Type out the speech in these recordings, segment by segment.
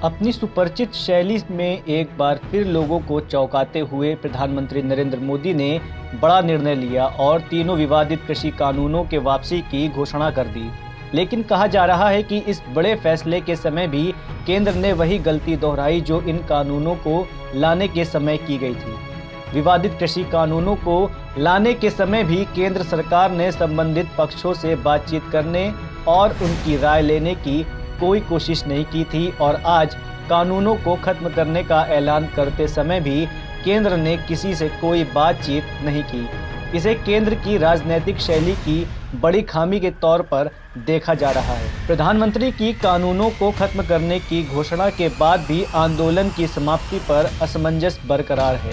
अपनी सुपरिचित शैली में एक बार फिर लोगों को चौंकाते हुए प्रधानमंत्री नरेंद्र मोदी ने बड़ा निर्णय लिया और तीनों विवादित कृषि कानूनों के वापसी की घोषणा कर दी। लेकिन कहा जा रहा है कि इस बड़े फैसले के समय भी केंद्र ने वही गलती दोहराई जो इन कानूनों को लाने के समय की गई थी। विवादित कृषि कानूनों को लाने के समय भी केंद्र सरकार ने संबंधित पक्षों से बातचीत करने और उनकी राय लेने की कोई कोशिश नहीं की थी और आज कानूनों को खत्म करने का ऐलान करते समय भी केंद्र ने किसी से कोई बातचीत नहीं की। इसे केंद्र की राजनीतिक शैली की बड़ी खामी के तौर पर देखा जा रहा है। प्रधानमंत्री की कानूनों को खत्म करने की घोषणा के बाद भी आंदोलन की समाप्ति पर असमंजस बरकरार है।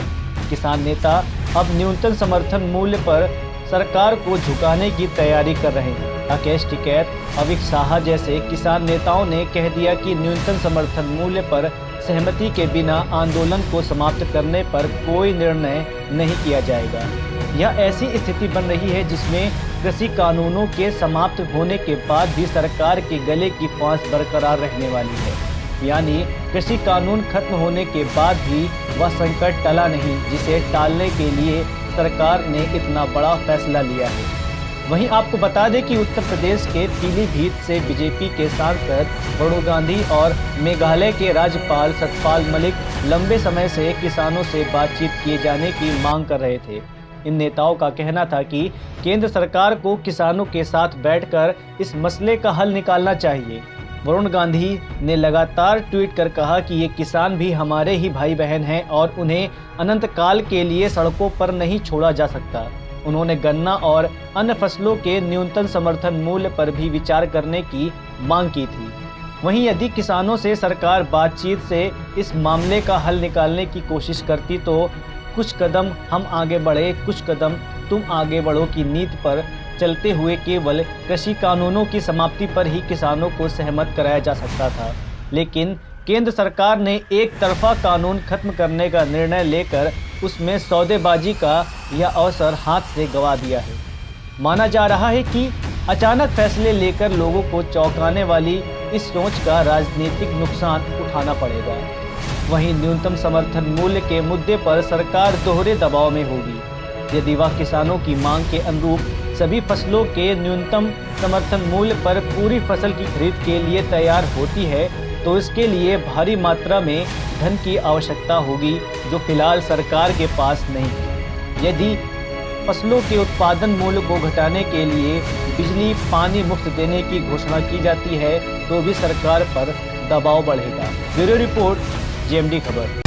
किसान नेता अब न्यूनतम समर्थन मूल्य पर सरकार को झुकाने की तैयारी कर रहे हैं। राकेश टिकैत, अविक साहा जैसे किसान नेताओं ने कह दिया कि न्यूनतम समर्थन मूल्य पर सहमति के बिना आंदोलन को समाप्त करने पर कोई निर्णय नहीं किया जाएगा। यह ऐसी स्थिति बन रही है जिसमें कृषि कानूनों के समाप्त होने के बाद भी सरकार के गले की फांस बरकरार रहने वाली है। यानी कृषि कानून खत्म होने के बाद भी वह संकट टला नहीं जिसे टालने के लिए सरकार ने इतना बड़ा फैसला लिया है। वहीं आपको बता दें कि उत्तर प्रदेश के पीलीभीत से बीजेपी के सांसद वरुण गांधी और मेघालय के राज्यपाल सतपाल मलिक लंबे समय से किसानों से बातचीत किए जाने की मांग कर रहे थे। इन नेताओं का कहना था कि केंद्र सरकार को किसानों के साथ बैठकर इस मसले का हल निकालना चाहिए। वरुण गांधी ने लगातार ट्वीट कर कहा कि ये किसान भी हमारे ही भाई बहन हैं और उन्हें अनंत काल के लिए सड़कों पर नहीं छोड़ा जा सकता। उन्होंने गन्ना और अन्य फसलों के न्यूनतम समर्थन मूल्य पर भी विचार करने की मांग की थी। वहीं यदि किसानों से सरकार बातचीत से इस मामले का हल निकालने की कोशिश करती तो कुछ कदम हम आगे बढ़े, कुछ कदम तुम आगे बढ़ो की नीति पर चलते हुए केवल कृषि कानूनों की समाप्ति पर ही किसानों को सहमत कराया जा सकता था। लेकिन केंद्र सरकार ने एक तरफा कानून खत्म करने का निर्णय लेकर उसमें सौदेबाजी का यह अवसर हाथ से गंवा दिया है। माना जा रहा है कि अचानक फैसले लेकर लोगों को चौंकाने वाली इस सोच का राजनीतिक नुकसान उठाना पड़ेगा। वहीं न्यूनतम समर्थन मूल्य के मुद्दे पर सरकार दोहरे दबाव में होगी। यदि वह किसानों की मांग के अनुरूप सभी फसलों के न्यूनतम समर्थन मूल्य पर पूरी फसल की खरीद के लिए तैयार होती है तो इसके लिए भारी मात्रा में धन की आवश्यकता होगी जो फिलहाल सरकार के पास नहीं है। यदि फसलों के उत्पादन मूल्य को घटाने के लिए बिजली पानी मुफ्त देने की घोषणा की जाती है तो भी सरकार पर दबाव बढ़ेगा। ब्यूरो रिपोर्ट, GMD खबर।